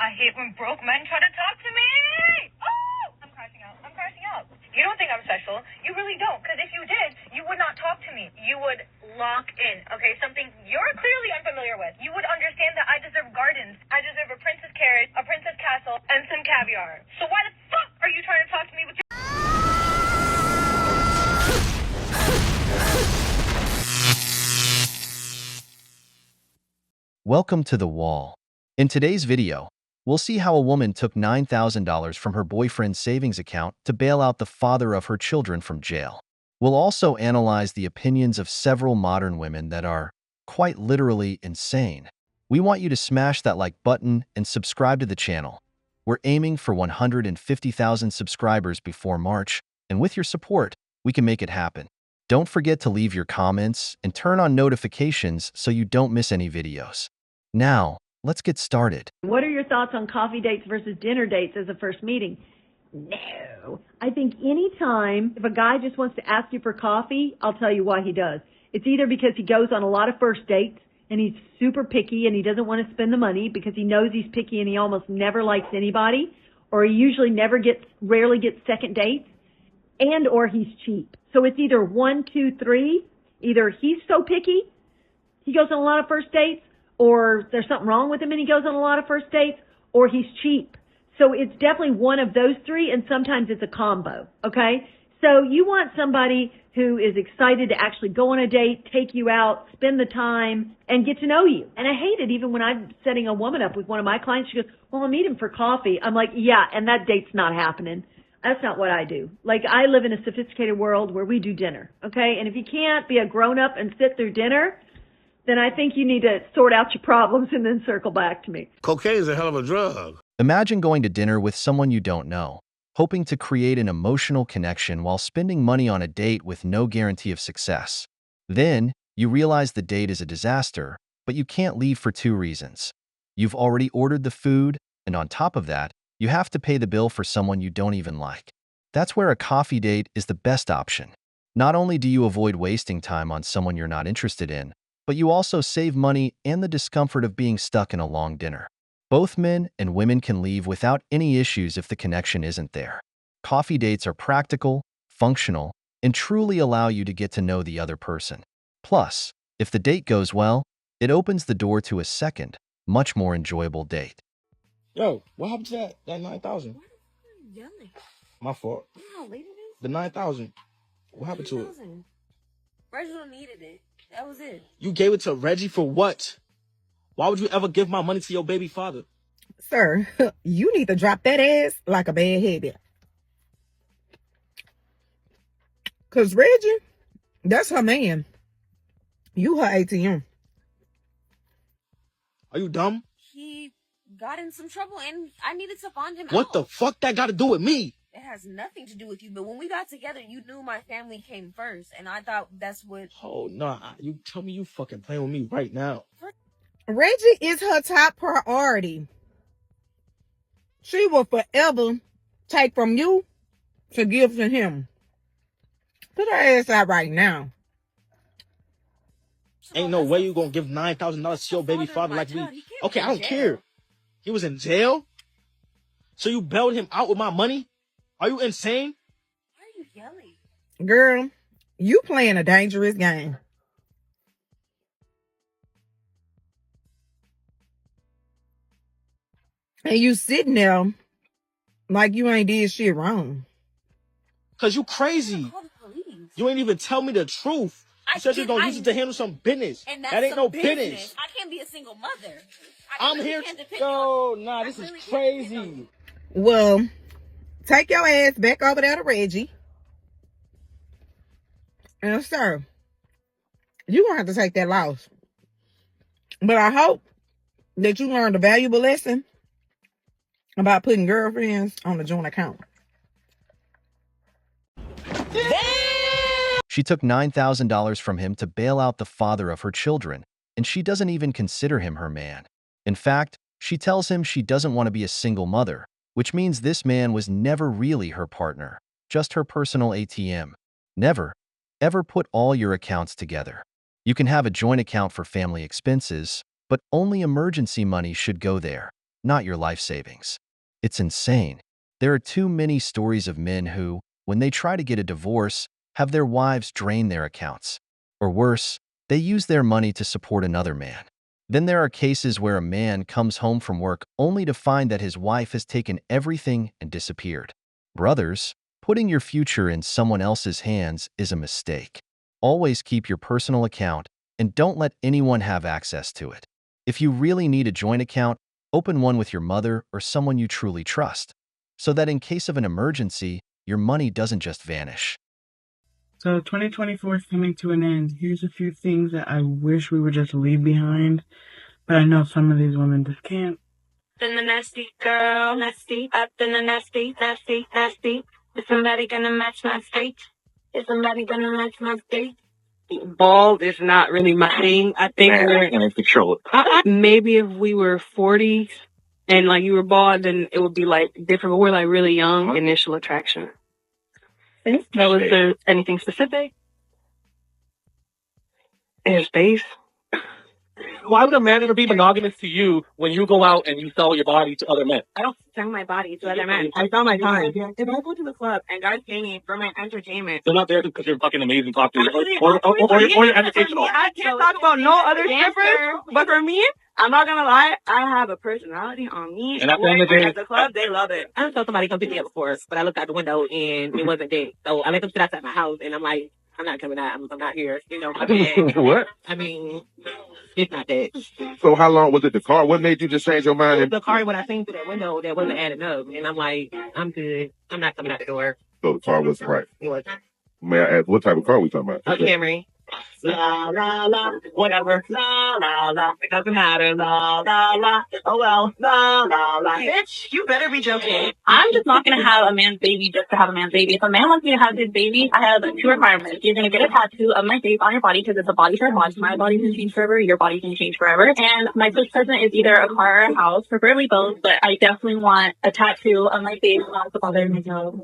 I hate when broke men try to talk to me. Oh, I'm crashing out. I'm crashing out. You don't think I'm special. You really don't. Because if you did, you would not talk to me. You would lock in, okay? Something you're clearly unfamiliar with. You would understand that I deserve gardens. I deserve a princess carriage, a princess castle, and some caviar. So why the fuck are you trying to talk to me with your... Welcome to The Wall. In today's video, we'll see how a woman took $9,000 from her boyfriend's savings account to bail out the father of her children from jail. We'll also analyze the opinions of several modern women that are, quite literally, insane. We want you to smash that like button and subscribe to the channel. We're aiming for 150,000 subscribers before March, and with your support, we can make it happen. Don't forget to leave your comments and turn on notifications so you don't miss any videos. Now, let's get started. What are your thoughts on coffee dates versus dinner dates as a first meeting? No. I think anytime, if a guy just wants to ask you for coffee, I'll tell you why he does. It's either because he goes on a lot of first dates and he's super picky and he doesn't want to spend the money because he knows he's picky and he almost never likes anybody, or he usually rarely gets second dates, and or he's cheap. So it's either 1, 2, 3. Either he's so picky, he goes on a lot of first dates, or there's something wrong with him and he goes on a lot of first dates, or he's cheap. So it's definitely one of those three, and sometimes it's a combo, okay? So you want somebody who is excited to actually go on a date, take you out, spend the time, and get to know you. And I hate it even when I'm setting a woman up with one of my clients. She goes, well, I'll meet him for coffee. I'm like, yeah, and that date's not happening. That's not what I do. Like, I live in a sophisticated world where we do dinner, okay? And if you can't be a grown-up and sit through dinner, then I think you need to sort out your problems and then circle back to me. Cocaine is a hell of a drug. Imagine going to dinner with someone you don't know, hoping to create an emotional connection while spending money on a date with no guarantee of success. Then, you realize the date is a disaster, but you can't leave for 2 reasons. You've already ordered the food, and on top of that, you have to pay the bill for someone you don't even like. That's where a coffee date is the best option. Not only do you avoid wasting time on someone you're not interested in, but you also save money and the discomfort of being stuck in a long dinner. Both men and women can leave without any issues if the connection isn't there. Coffee dates are practical, functional, and truly allow you to get to know the other person. Plus, if the date goes well, it opens the door to a second, much more enjoyable date. Yo, what happened to that 9,000? Why are you yelling? My fault. Wow, lady, this The 9,000. What happened to it? 9,000. Reginald needed it. That was it. You gave it to Reggie for what? Why would you ever give my money to your baby father? Sir, you need to drop that ass like a bad habit. Because Reggie, that's her man. You her ATM. Are you dumb? He got in some trouble and I needed to bond him What out. the fuck that got to do with me? It has nothing to do with you, but when we got together, you knew my family came first, and I thought that's what... Oh, no. You tell me you fucking playing with me right now. Reggie is her top priority. She will forever take from you to give to him. Put her ass out right now. Ain't no way you gonna give $9,000 to your baby father like we... Okay, I don't care. He was in jail? So you bailed him out with my money? Are you insane? Why are you yelling? Girl, you playing a dangerous game. And you sitting there like you ain't did shit wrong. Cause you crazy. Call the police. You ain't even tell me the truth. You said you're gonna use it to handle some business. And that's that ain't some no business. I can't be a single mother. I'm here. Yo, nah, this is crazy. Well, take your ass back over there to Reggie. And sir, you're going to have to take that loss. But I hope that you learned a valuable lesson about putting girlfriends on a joint account. She took $9,000 from him to bail out the father of her children, and she doesn't even consider him her man. In fact, she tells him she doesn't want to be a single mother, which means this man was never really her partner, just her personal ATM. Never, ever put all your accounts together. You can have a joint account for family expenses, but only emergency money should go there. not your life savings. It's insane. There are too many stories of men who, when they try to get a divorce, have their wives drain their accounts. Or worse, they use their money to support another man. Then there are cases where a man comes home from work only to find that his wife has taken everything and disappeared. Brothers, putting your future in someone else's hands is a mistake. Always keep your personal account and don't let anyone have access to it. If you really need a joint account, open one with your mother or someone you truly trust, so that in case of an emergency, your money doesn't just vanish. So 2024 is coming to an end. Here's a few things that I wish we would just leave behind, but I know some of these women just can't. In the nasty girl, nasty, up in the nasty, nasty, nasty. Is somebody gonna match my state? Is somebody gonna match my state? Bald is not really my thing. I think I can control it. maybe if we were 40 and like you were bald, then it would be like different. But we're like really young. Initial attraction. That was there anything specific? His face. Why would a man ever be monogamous to you when you go out and you sell your body to other men? I don't sell my body to other men. I sell my time. If I go to the club and guys pay me for my entertainment, They're not there because you're fucking amazing talking or you're educational. I can't talk about no other strippers, but for me, I'm not gonna lie, I have a personality on me. And at the end of the day, at the club, they love it. I don't saw somebody come pick me up before, but I looked out the window and it wasn't there. So I let them sit outside my house and I'm like, I'm not coming out. I'm not here. You know, I mean, What? I mean, it's not that. So how long was it the car? What made you just change your mind? The car, when I seen through that window, that wasn't adding up. And I'm like, I'm good. I'm not coming out the door. So the car wasn't right. It was May I ask what type of car we talking about? a Camry. La la la, whatever. La la la, it doesn't matter. La la la, oh well. La la la. Bitch, you better be joking. I'm just not gonna have a man's baby just to have a man's baby. If a man wants me to have his baby, I have two requirements. You're gonna get a tattoo of my face on your body because it's a body for a body. My body can change forever, your body can change forever. And my first present is either a car or a house, preferably both, but I definitely want a tattoo of my face on the other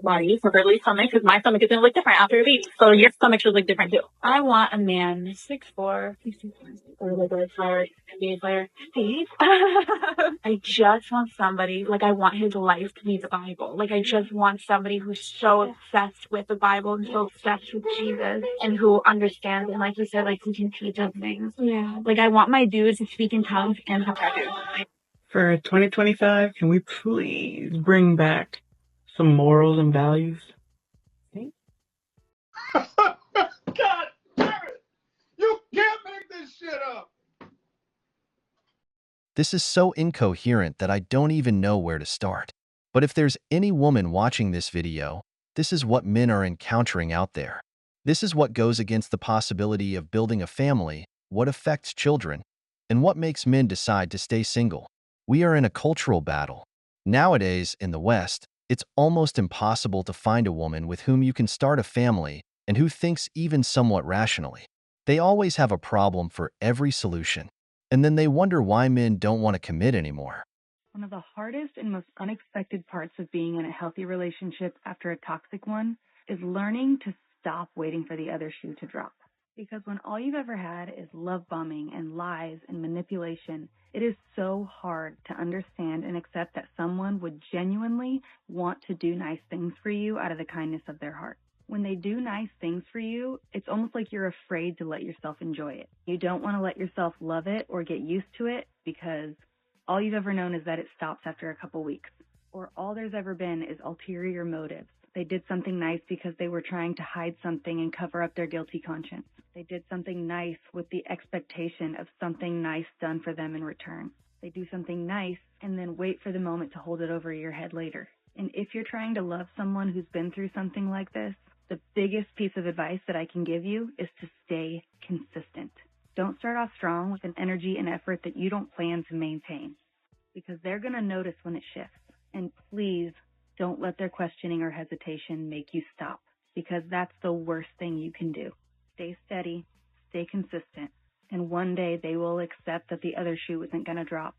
body, preferably stomach, because my stomach is gonna look different after a baby. So your stomach should look different too. I want a man 6'4", 65, or like a player, NBA player. Steve. I just want somebody, like I want his life to be the Bible. Like I just want somebody who's so obsessed with the Bible and so obsessed with Jesus and who understands and like you said, like who can teach us things. Yeah. Like I want my dude to speak in tongues and have tattoos. For 2025, can we please bring back some morals and values? God damn it! You can't make this shit up! This is so incoherent that I don't even know where to start. But if there's any woman watching this video, this is what men are encountering out there. This is what goes against the possibility of building a family, what affects children, and what makes men decide to stay single. We are in a cultural battle. Nowadays, in the West, it's almost impossible to find a woman with whom you can start a family and who thinks even somewhat rationally. They always have a problem for every solution, and then they wonder why men don't want to commit anymore. One of the hardest and most unexpected parts of being in a healthy relationship after a toxic one is learning to stop waiting for the other shoe to drop. Because when all you've ever had is love bombing and lies and manipulation, it is so hard to understand and accept that someone would genuinely want to do nice things for you out of the kindness of their heart. When they do nice things for you, it's almost like you're afraid to let yourself enjoy it. You don't want to let yourself love it or get used to it because all you've ever known is that it stops after a couple weeks. Or all there's ever been is ulterior motives. They did something nice because they were trying to hide something and cover up their guilty conscience. They did something nice with the expectation of something nice done for them in return. They do something nice and then wait for the moment to hold it over your head later. And if you're trying to love someone who's been through something like this, the biggest piece of advice that I can give you is to stay consistent. Don't start off strong with an energy and effort that you don't plan to maintain, because they're going to notice when it shifts. And please don't let their questioning or hesitation make you stop, because that's the worst thing you can do. Stay steady, stay consistent, and one day they will accept that the other shoe isn't going to drop.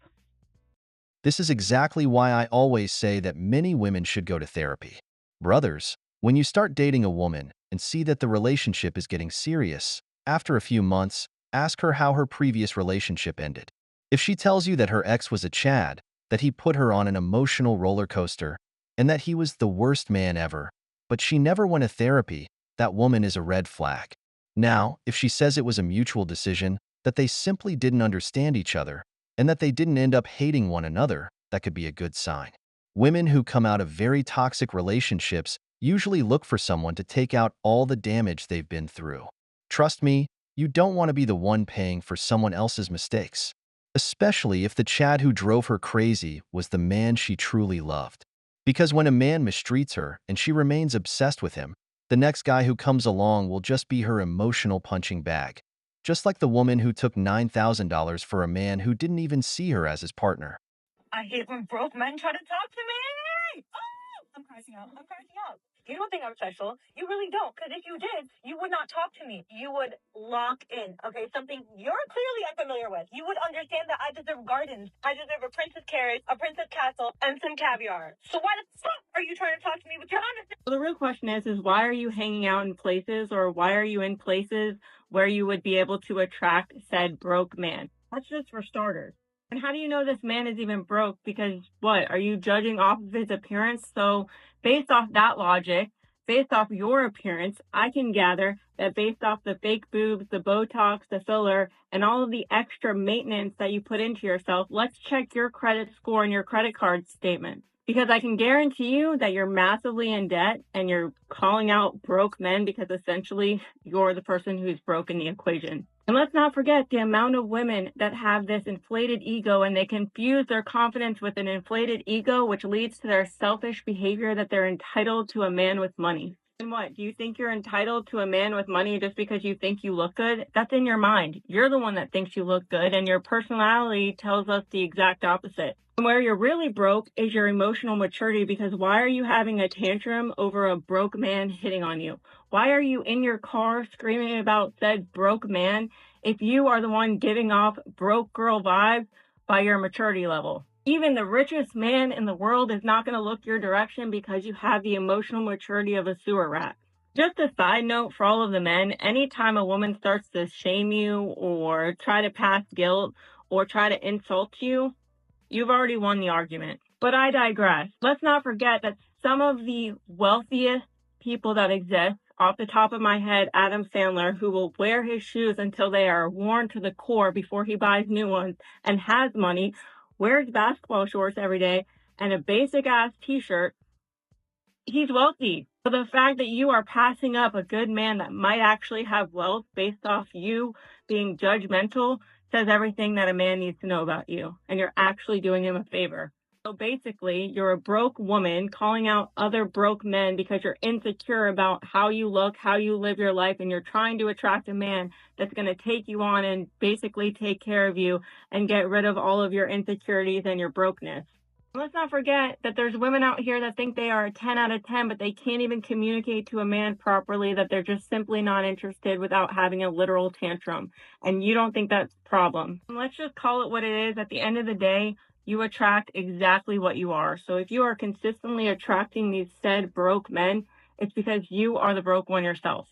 This is exactly why I always say that many women should go to therapy. Brothers, when you start dating a woman and see that the relationship is getting serious, after a few months, ask her how her previous relationship ended. If she tells you that her ex was a Chad, that he put her on an emotional roller coaster, and that he was the worst man ever, but she never went to therapy, that woman is a red flag. Now, if she says it was a mutual decision, that they simply didn't understand each other, and that they didn't end up hating one another, that could be a good sign. Women who come out of very toxic relationships usually look for someone to take out all the damage they've been through. Trust me, you don't want to be the one paying for someone else's mistakes, especially if the Chad who drove her crazy was the man she truly loved. Because when a man mistreats her and she remains obsessed with him, the next guy who comes along will just be her emotional punching bag. Just like the woman who took $9,000 for a man who didn't even see her as his partner. I hate when broke men try to talk to me. Oh, I'm crashing out. I'm crashing out. You don't think I'm special. You really don't. Because if you did, you would not talk to me. You would lock in. Okay, something you're clearly unfamiliar with. You would understand that I deserve gardens. I deserve a princess carriage, a princess castle, and some caviar. So why the fuck are you trying to talk to me with your honest? So the real question is why are you hanging out in places, or why are you in places where you would be able to attract said broke man? That's just for starters. And how do you know this man is even broke? Because what? Are you judging off of his appearance? So based off that logic, based off your appearance, I can gather that based off the fake boobs, the Botox, the filler, and all of the extra maintenance that you put into yourself, let's check your credit score and your credit card statement. Because I can guarantee you that you're massively in debt and you're calling out broke men because essentially you're the person who's broken the equation. And let's not forget the amount of women that have this inflated ego, and they confuse their confidence with an inflated ego, which leads to their selfish behavior that they're entitled to a man with money. And what? Do you think you're entitled to a man with money just because you think you look good? That's in your mind. You're the one that thinks you look good, and your personality tells us the exact opposite. And where you're really broke is your emotional maturity, because why are you having a tantrum over a broke man hitting on you? Why are you in your car screaming about said broke man if you are the one giving off broke girl vibes by your maturity level? Even the richest man in the world is not going to look your direction because you have the emotional maturity of a sewer rat. Just a side note for all of the men, anytime a woman starts to shame you or try to pass guilt or try to insult you, you've already won the argument. But I digress. Let's not forget that some of the wealthiest people that exist, off the top of my head, Adam Sandler, who will wear his shoes until they are worn to the core before he buys new ones and has money, wears basketball shorts every day and a basic ass t-shirt, he's wealthy. So the fact that you are passing up a good man that might actually have wealth based off you being judgmental says everything that a man needs to know about you, and you're actually doing him a favor. So basically, you're a broke woman calling out other broke men because you're insecure about how you look, how you live your life, and you're trying to attract a man that's going to take you on and basically take care of you and get rid of all of your insecurities and your brokenness. Let's not forget that there's women out here that think they are a 10 out of 10, but they can't even communicate to a man properly, that they're just simply not interested without having a literal tantrum. And you don't think that's a problem. Let's just call it what it is. At the end of the day, you attract exactly what you are. So if you are consistently attracting these said broke men, it's because you are the broke one yourself.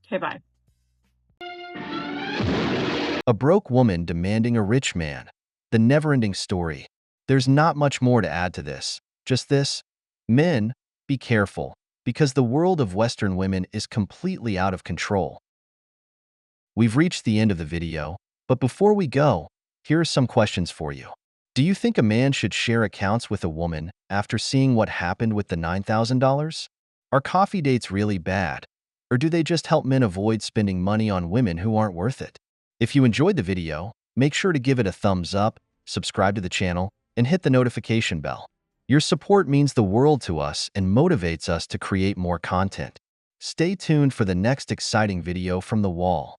Okay, bye. A broke woman demanding a rich man. The never-ending story. There's not much more to add to this. Just this. Men, be careful, because the world of Western women is completely out of control. We've reached the end of the video, but before we go, here are some questions for you. Do you think a man should share accounts with a woman after seeing what happened with the $9,000? Are coffee dates really bad? Or do they just help men avoid spending money on women who aren't worth it? If you enjoyed the video, make sure to give it a thumbs up, subscribe to the channel, and hit the notification bell. Your support means the world to us and motivates us to create more content. Stay tuned for the next exciting video from The Wall.